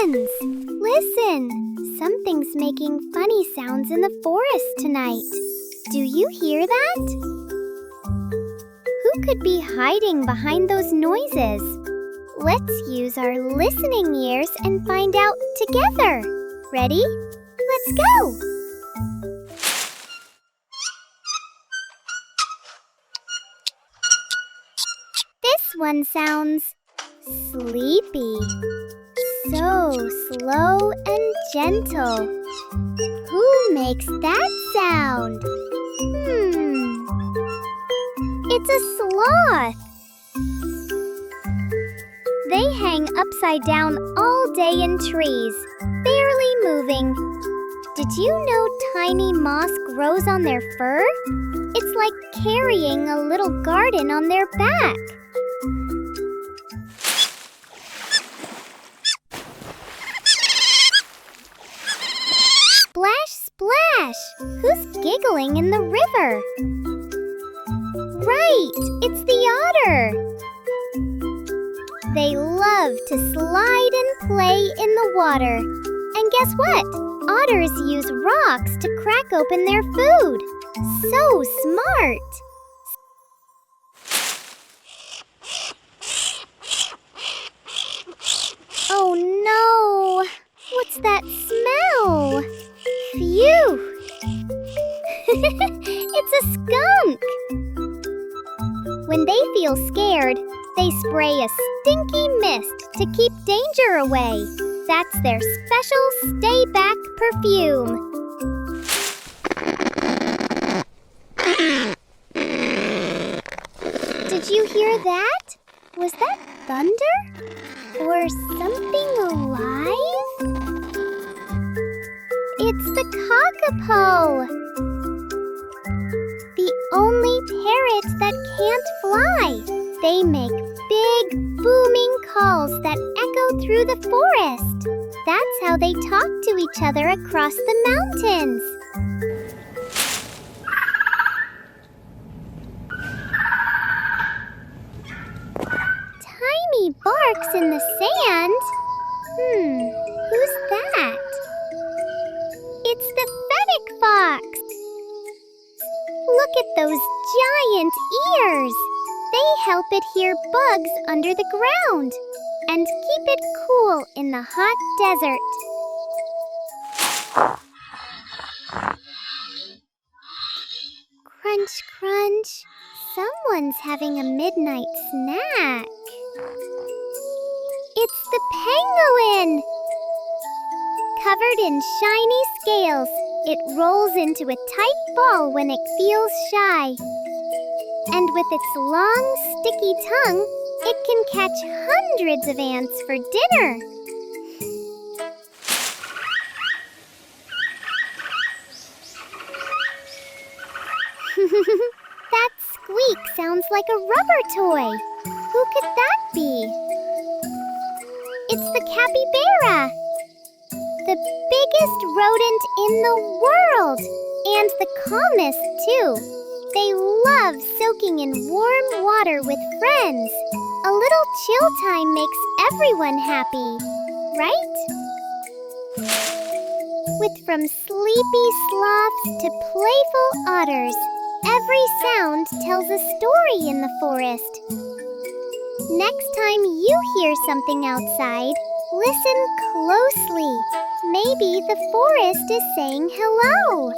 friends! Listen! Something's making funny sounds in the forest tonight. Do you hear that? Who could be hiding behind those noises? Let's use our listening ears and find out together. Ready? Let's go! This one sounds sleepy. So slow and gentle. Who makes that sound? It's a sloth. They hang upside down all day in trees, barely moving. Did you know tiny moss grows on their fur? It's like carrying a little garden on their back. Splash, splash! Who's giggling in the river? Right, it's the otter. They love to slide and play in the water. And guess what? Otters use rocks to crack open their food. So smart! Oh no! What's that smell? Phew! It's a skunk! When they feel scared, they spray a stinky mist to keep danger away. That's their special stay-back perfume. Did you hear that? Was that thunder? Or something alive? It's the Kakapo! The only parrots that can't fly. They make big, booming calls that echo through the forest. That's how they talk to each other across the mountains. Tiny barks in the sand. Who's that? It's the Fennec fox. Look at those giant ears. They help it hear bugs under the ground and keep it cool in the hot desert. Crunch, crunch. Someone's having a midnight snack. It's the pangolin! Covered in shiny scales, it rolls into a tight ball when it feels shy. And with its long, sticky tongue, it can catch hundreds of ants for dinner. That squeak sounds like a rubber toy. Who could that be? It's the capybara, the biggest rodent in the world, and the calmest, too. They love soaking in warm water with friends. A little chill time makes everyone happy, right? With from sleepy sloths to playful otters, every sound tells a story in the forest. Next time you hear something outside, listen closely. Maybe the forest is saying hello.